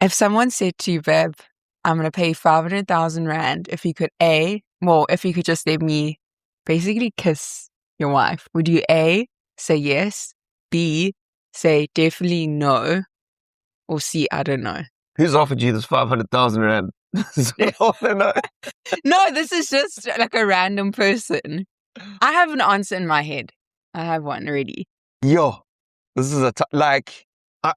If someone said to you, babe, I'm going to pay 500,000 Rand if you could if you could just let me basically kiss your wife, would you A, say yes, B, say definitely no, or C, I don't know? Who's offered you this 500,000 Rand? No, this is just like a random person. I have an answer in my head. I have one already. Yo, this is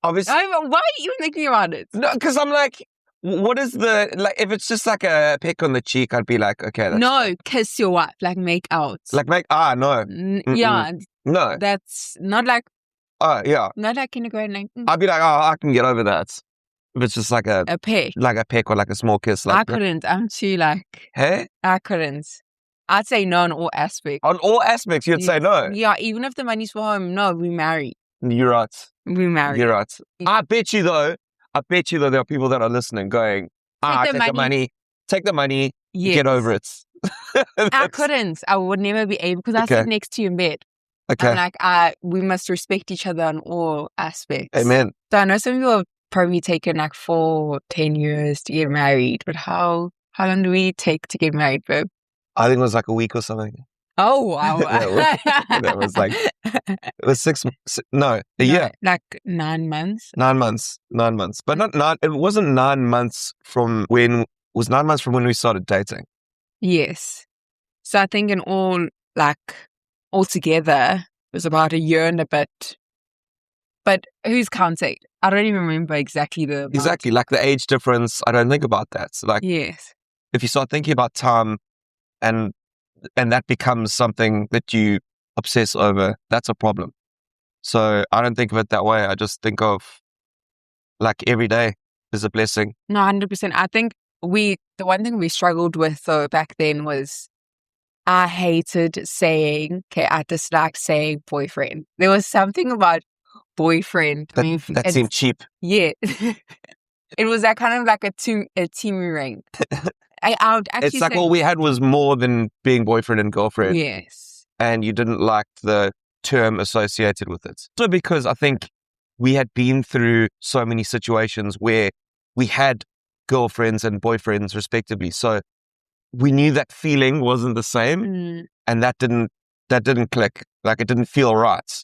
obviously. Why are you even thinking about it? No, because I'm like, what is if it's just like a peck on the cheek, I'd be like, okay. No, kiss your wife, like make out. No. Yeah. No. That's not like, yeah. not like kindergarten. Like, I'd be like, I can get over that. If it's just like a peck. Like a peck or like a small kiss. I couldn't. I'm too like... Hey? I couldn't. I'd say no on all aspects. On all aspects, you'd say no? Yeah, even if the money's for home, no, we marry. You're right. We marry. You're right. I bet you though, there are people that are listening going, take the money, yes. Get over it. I couldn't. I would never be able, because I sit next to you in bed. Okay. I'm like, we must respect each other on all aspects. Amen. So I know some people have probably taken like 4 or 10 years to get married, but how long do we take to get married, babe? I think it was like a week or something. Oh, wow. That was like, it was a year. Like 9 months. 9 months. 9 months. But it wasn't 9 months from when, it was 9 months from when we started dating. Yes. So I think in all, altogether, it was about a year and a bit. But who's counting? I don't even remember exactly the amount. Exactly, like the age difference. I don't think about that. So yes. If you start thinking about time and that becomes something that you obsess over, that's a problem. So I don't think of it that way. I just think of like every day is a blessing. No, 100%. I think the one thing we struggled with though back then was I hated saying, I disliked saying boyfriend. There was something about boyfriend. That seemed cheap. Yeah. It was that kind of like a team ring. I would actually it's like all we had was more than being boyfriend and girlfriend. Yes. And you didn't like the term associated with it. So because I think we had been through so many situations where we had girlfriends and boyfriends respectively. So we knew that feeling wasn't the same, and that didn't click. Like it didn't feel right.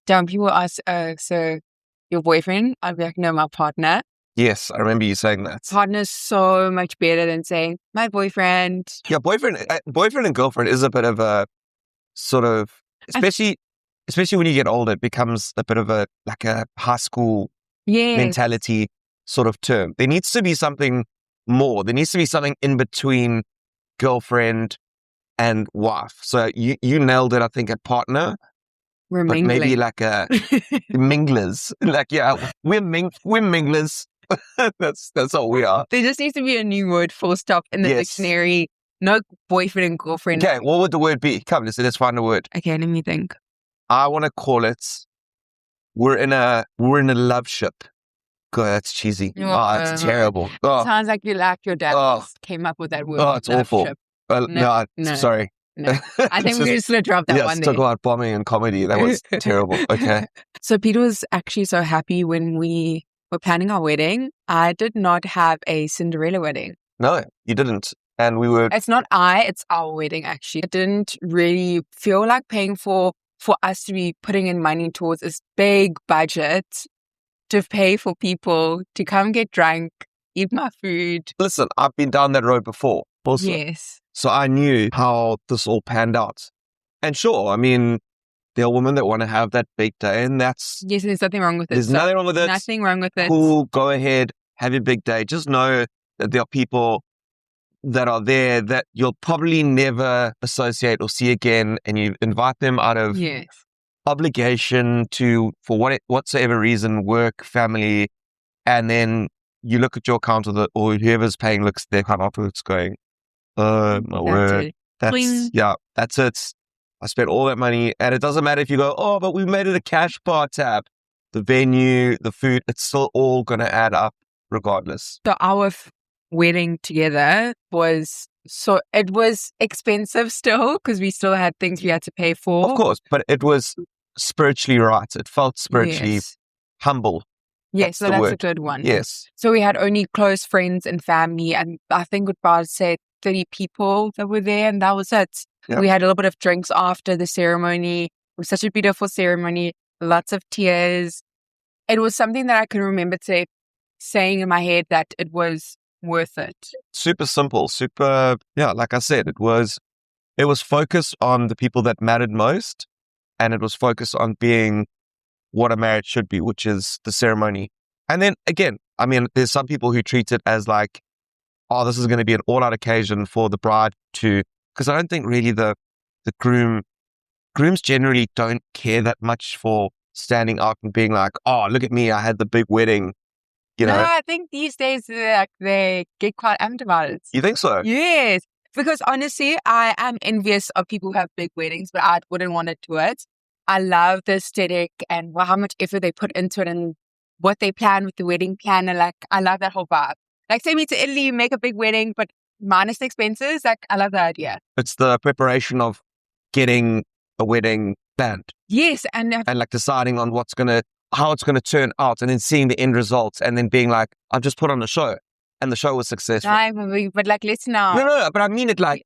When people ask, so your boyfriend? I'd be like, no, my partner. Yes, I remember you saying that. Partner's so much better than saying my boyfriend. Yeah, boyfriend and girlfriend is a bit of a sort of, especially when you get older, it becomes a bit of a high school mentality sort of term. There needs to be something more. There needs to be something in between girlfriend and wife. So you nailed it, I think, at partner. We're mingling. Maybe like a minglers. We're minglers. That's all we are. There just needs to be a new word, full stop, in the dictionary. No boyfriend and girlfriend. Okay, what would the word be? Come, let's find a word. Okay, let me think. I want to call it, we're in a love ship. God, that's cheesy. It's terrible. Sounds like your dad came up with that word. Oh, it's awful. No, sorry. No. I think we're just going to drop that one there. Let's talk about bombing and comedy. That was terrible. Okay. So Peter was actually so happy when we were planning our wedding. I did not have a Cinderella wedding. No, you didn't. And we were... It's our wedding actually. I didn't really feel like paying for us to be putting in money towards this big budget to pay for people to come get drunk, eat my food. Listen, I've been down that road before also. Yes. So I knew how this all panned out. And sure, I mean, there are women that want to have that big day, and that's... Yes, there's nothing wrong with it. There's nothing wrong with it. Nothing wrong with it. Cool, go ahead, have your big day. Just know that there are people that are there that you'll probably never associate or see again, and you invite them out of obligation for whatsoever reason, work, family, and then you look at your account or whoever's paying looks at their account afterwards going, oh my word. That's it. I spent all that money, and it doesn't matter if you go, oh, but we made it a cash bar tab. The venue, the food, it's still all going to add up regardless. So our wedding together it was expensive still because we still had things we had to pay for. Of course, but it was spiritually right. It felt spiritually humble. Yes, so that's a good one. Yes. So we had only close friends and family, and I think goodbye said 30 people that were there, and that was it. Yep. We had a little bit of drinks after the ceremony. It was such a beautiful ceremony, lots of tears. It was something that I can remember saying in my head that it was worth it. Super simple, like I said, it was focused on the people that mattered most, and it was focused on being what a marriage should be, which is the ceremony. And then again, I mean, there's some people who treat it as like, oh, this is going to be an all-out occasion for the bride because I don't think really the grooms generally don't care that much for standing out and being like, oh, look at me, I had the big wedding. You know? No, I think these days they get quite amped about it. You think so? Yes. Because honestly, I am envious of people who have big weddings, but I wouldn't want to do it. I love the aesthetic and how much effort they put into it and what they plan with the wedding planner. Like, I love that whole vibe. Like, take me to Italy, you make a big wedding, but minus the expenses. Like, I love the idea. It's the preparation of getting a wedding planned. Yes. And like deciding on how it's going to turn out, and then seeing the end results, and then being like, I've just put on a show. And the show was successful. But like, let's now. No, but I mean it like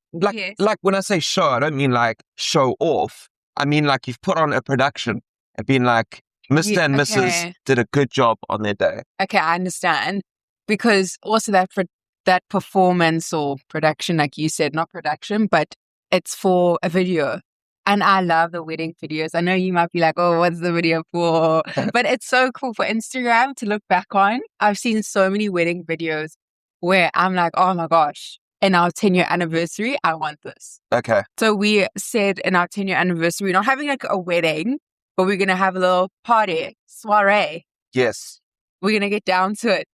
when I say show, I don't mean like show off. I mean like you've put on a production and been like, Mr. and Mrs. did a good job on their day. Okay, I understand. Because also that performance or production, like you said, not production, but it's for a video. And I love the wedding videos. I know you might be like, oh, what's the video for? But it's so cool for Instagram to look back on. I've seen so many wedding videos where I'm like, oh my gosh, in our 10-year anniversary, I want this. Okay. So we said in our 10-year anniversary, we're not having like a wedding, but we're going to have a little party, soiree. Yes. We're going to get down to it.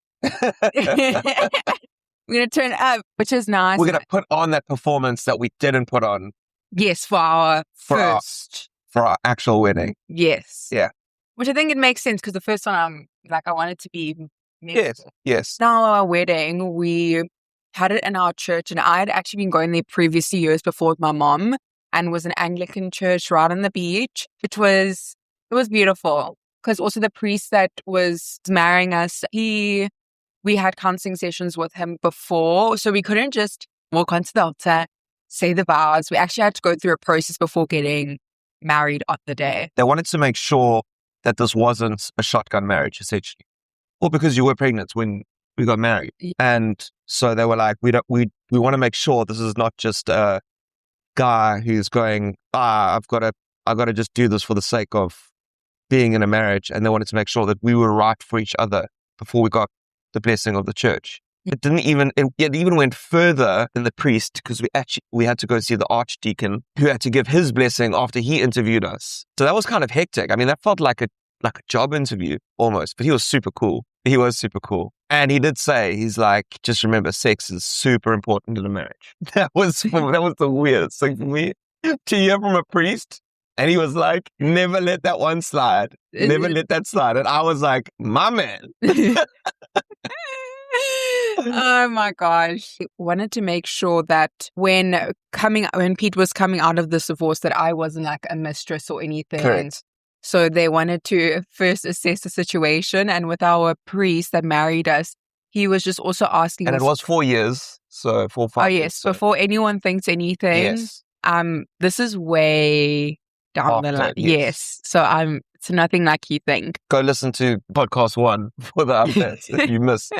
We're going to turn it up, which is nice. We're going to put on that performance that we didn't put on. Yes, for our actual wedding. Yes. Yeah. Which I think it makes sense because the first one I wanted to be memorable. Yes. Now our wedding, we had it in our church, and I had actually been going there previous years before with my mom, and it was an Anglican church right on the beach. It was beautiful because also the priest that was marrying us, we had counseling sessions with him before, so we couldn't just walk onto the altar, say the vows. We actually had to go through a process before getting married on the day. They wanted to make sure that this wasn't a shotgun marriage, essentially. Well, because you were pregnant when we got married. Yeah. And so they were like, we want to make sure this is not just a guy who's going, I've got to just do this for the sake of being in a marriage. And they wanted to make sure that we were right for each other before we got the blessing of the church. It even went further than the priest, because we had to go see the archdeacon who had to give his blessing after he interviewed us. So that was kind of hectic. I mean, that felt like a job interview almost, but he was super cool. And he did say, he's like, just remember, sex is super important in a marriage. That was the weirdest thing for me to hear from a priest. And he was like, never let that one slide. Never let that slide. And I was like, my man. Oh my gosh. I wanted to make sure that when Pete was coming out of this divorce, that I wasn't like a mistress or anything. Correct. So they wanted to first assess the situation. And with our priest that married us, he was just also asking us. And it was 4 years. So 4 or 5 years. Oh, yes. So. Before anyone thinks anything, yes. This is way down the line. Yes. So it's nothing like you think. Go listen to podcast 1 for the updates if you missed.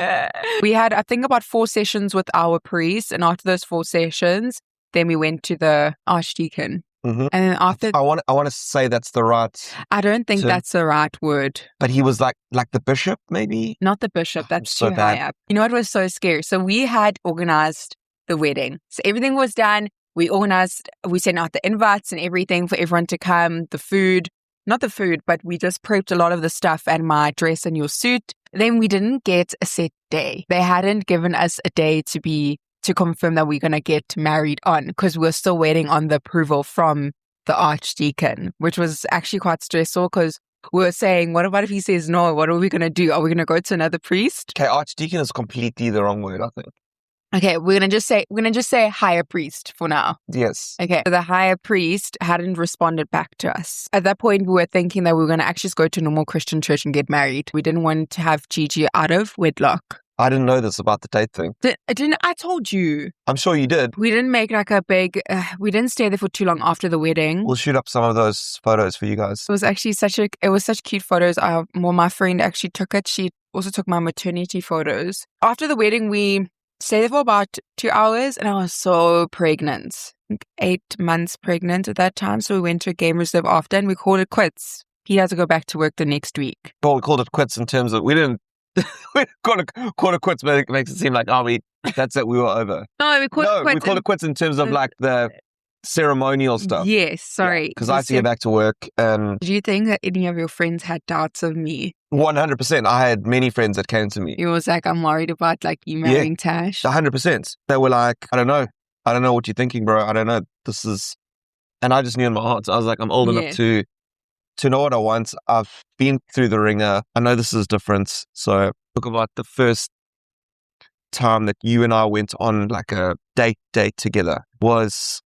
We had, I think, about 4 sessions with our priest. And after those 4 sessions, then we went to the archdeacon. Mm-hmm. And then after, I want to say that's the right. I don't think that's the right word. But he was like the bishop, maybe. Not the bishop. That's too high up. You know what was so scary? So we had organized the wedding. So everything was done. We sent out the invites and everything for everyone to come. The food, not the food, but we just prepped a lot of the stuff and my dress and your suit. Then we didn't get a set day. They hadn't given us a day to confirm that we're going to get married on, because we're still waiting on the approval from the archdeacon, which was actually quite stressful because we were saying, what about if he says no? What are we going to do? Are we going to go to another priest? Okay, archdeacon is completely the wrong word, I think. Okay, we're gonna just say higher priest for now. Yes. Okay, the higher priest hadn't responded back to us. At that point, we were thinking that we were gonna actually just go to a normal Christian church and get married. We didn't want to have Gigi out of wedlock. I didn't know this about the date thing. I told you. I'm sure you did. We didn't make like a big, we didn't stay there for too long after the wedding. We'll shoot up some of those photos for you guys. It was actually such cute photos. My friend actually took it. She also took my maternity photos. After the wedding, we stayed there for about 2 hours and I was so pregnant. 8 months pregnant at that time. So we went to a game reserve after and we called it quits. He had to go back to work the next week. Well, we called it quits in terms of, we didn't call it quits, but it makes it seem like, that's it, we were over. No, we called it quits in terms of like the ceremonial stuff. Yes, sorry. Because I had to get back to work. And did you think that any of your friends had doubts of me? 100%. I had many friends that came to me. It was like, I'm worried about like you marrying Tash. 100%. They were like, I don't know what you're thinking, bro. I don't know. And I just knew in my heart. So I was like, I'm old enough to know what I want. I've been through the ringer. I know this is different. So talk about the first time that you and I went on like a date together was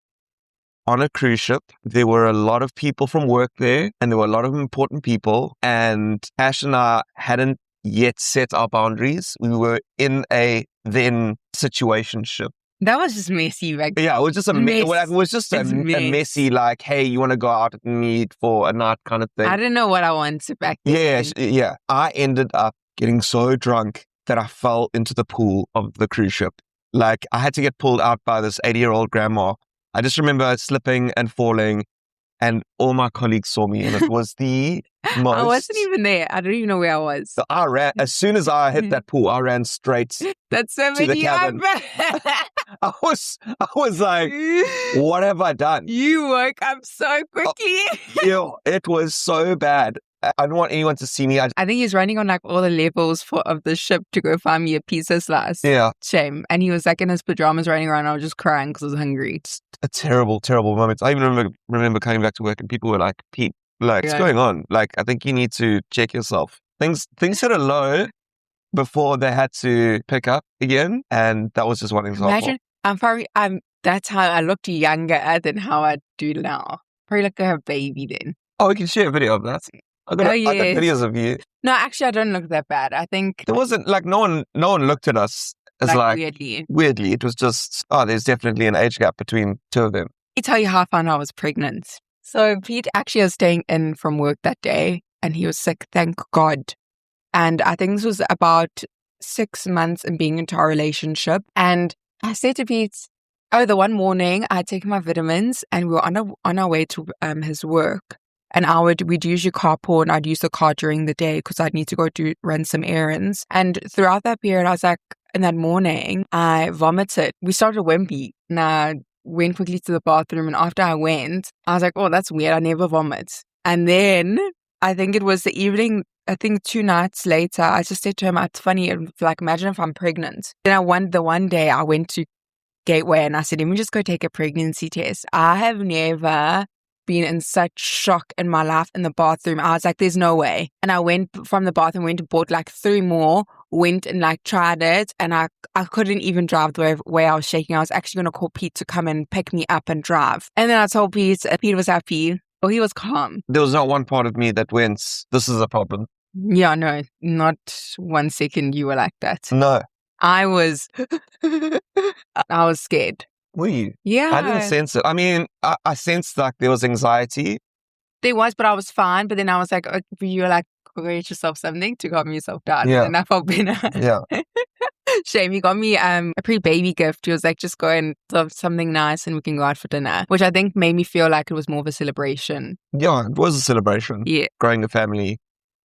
on a cruise ship. There were a lot of people from work there and there were a lot of important people, and Ash and I hadn't yet set our boundaries. We were in a then situationship. That was just messy. Like, yeah, it was just a messy, like, hey, you want to go out and meet for a night kind of thing. I didn't know what I wanted back then. Yeah. I ended up getting so drunk that I fell into the pool of the cruise ship. Like, I had to get pulled out by this 80-year-old grandma. I just remember slipping and falling, and all my colleagues saw me, and it was the most... I wasn't even there. I don't even know where I was. So I ran, as soon as I hit that pool, I ran straight That's so to the many cabin. I was like, what have I done? You woke up so quickly. It was so bad. I don't want anyone to see me. I think he's running on like all the levels of the ship to go find me a pizza slice. Yeah. Shame. And he was like in his pajamas running around. I was just crying because I was hungry. It's a terrible, terrible moment. I even remember coming back to work and people were like, Pete, what's going on? Like, I think you need to check yourself. Things hit a low before they had to pick up again. And that was just one example. Imagine, that's how I looked younger than how I do now. Probably like a baby then. Oh, we can share a video of that. I got videos of you. No, actually, I don't look that bad. I think there wasn't like no one looked at us as like weirdly. It was just there's definitely an age gap between two of them. Let me tell you how I found out I was pregnant. So Pete actually was staying in from work that day, and he was sick. Thank God. And I think this was about 6 months in being into our relationship. And I said to Pete, the one morning I had taken my vitamins, and we were on our way to his work. And we'd usually carpool, and I'd use the car during the day because I'd need to go run some errands. And throughout that period, I was like, in that morning, I vomited. We started wimpy, and I went quickly to the bathroom. And after I went, I was like, oh, that's weird. I never vomit. And then I think it was the evening, 2 nights later, I just said to him, it's funny, like, imagine if I'm pregnant. Then the one day I went to Gateway and I said, let me just go take a pregnancy test. I have never been in such shock in my life in the bathroom. I was like, there's no way. And I went from the bathroom, went and bought like 3 more, went and like tried it. And I couldn't even drive the way I was shaking. I was actually going to call Pete to come and pick me up and drive. And then I told Pete was happy. Oh, he was calm. There was not one part of me that went, this is a problem. Yeah, no, not 1 second you were like that. No. I was scared. Were you? Yeah. I didn't sense it. I mean, I sensed like there was anxiety. There was, but I was fine. But then I was like, you were like, go get yourself something to calm yourself down. Yeah. And I felt better. Yeah. Shame. He got me a pre-baby gift. He was like, just go and have something nice and we can go out for dinner, which I think made me feel like it was more of a celebration. Yeah, it was a celebration. Yeah. Growing a family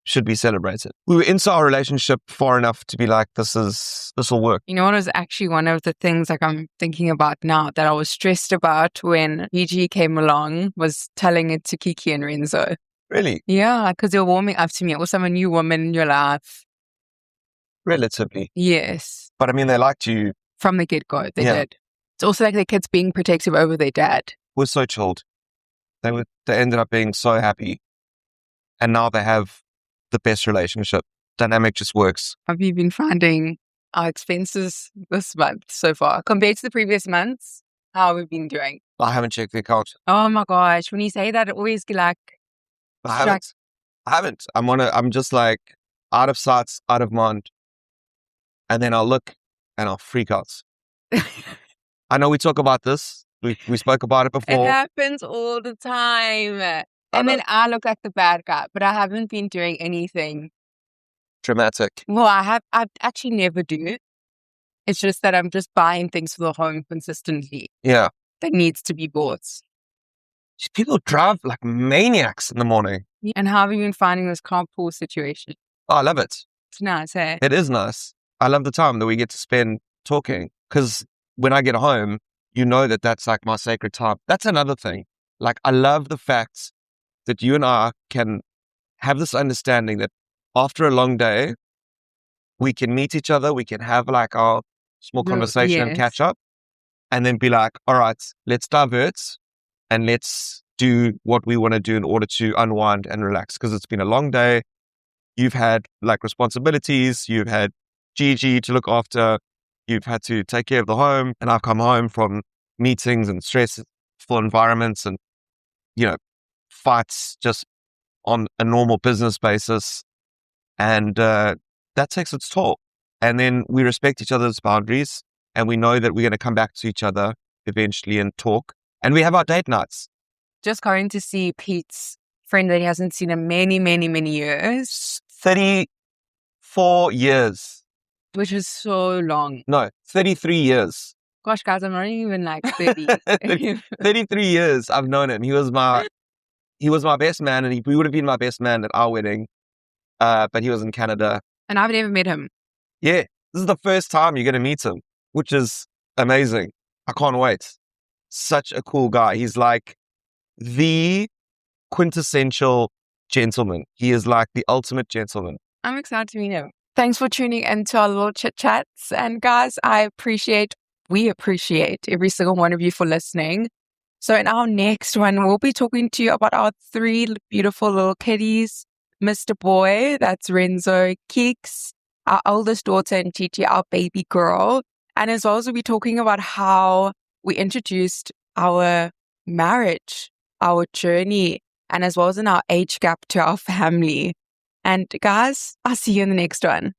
should be celebrated. We were into our relationship far enough to be like, this will work. You know what was actually one of the things like I'm thinking about now that I was stressed about when Gigi came along was telling it to Kiki and Renzo. Really? Yeah, because they were warming up to me. Also, I'm a new woman in your life. Relatively. Yes. But I mean, they liked you. From the get-go, they did. It's also like their kids being protective over their dad. We're so chilled. They ended up being so happy. And now they have the best relationship. Dynamic just works. Have you been finding our expenses this month so far compared to the previous months? How have we been doing? I haven't checked the account. Oh my gosh. When you say that, it always like... I haven't. I'm just like out of sight, out of mind. And then I'll look and I'll freak out. I know we talk about this. We spoke about it before. It happens all the time. And then I look like the bad guy, but I haven't been doing anything dramatic. Well, I actually never do. It's just that I'm just buying things for the home consistently. Yeah. That needs to be bought. People drive like maniacs in the morning. And how have you been finding this carpool situation? Oh, I love it. It's nice, eh? It is nice. I love the time that we get to spend talking because when I get home, you know that that's like my sacred time. That's another thing. Like, I love the fact that you and I can have this understanding that after a long day, we can meet each other, we can have like our small conversation and catch up, and then be like, all right, let's divert and let's do what we want to do in order to unwind and relax. Because it's been a long day. You've had like responsibilities, you've had Gigi to look after, you've had to take care of the home, and I've come home from meetings and stressful environments and, you know, fights just on a normal business basis. And that takes its toll. And then we respect each other's boundaries, and we know that we're going to come back to each other eventually and talk. And we have our date nights. Just going to see Pete's friend that he hasn't seen in many, many, many years. 34 years. Which is so long. No, 33 years. Gosh, guys, I'm not even like 30. 33 years I've known him. He was my best man, and he would have been my best man at our wedding. But he was in Canada. And I've never met him. Yeah, this is the first time you're going to meet him, which is amazing. I can't wait. Such a cool guy. He's like the quintessential gentleman. He is like the ultimate gentleman. I'm excited to meet him. Thanks for tuning into our little chit chats. And guys, we appreciate every single one of you for listening. So in our next one, we'll be talking to you about our 3 beautiful little kitties. Mr. Boy, that's Renzo, Kix, our eldest daughter, and Gigi, our baby girl. And as well as we'll be talking about how we introduced our marriage, our journey, and as well as in our age gap to our family. And guys, I'll see you in the next one.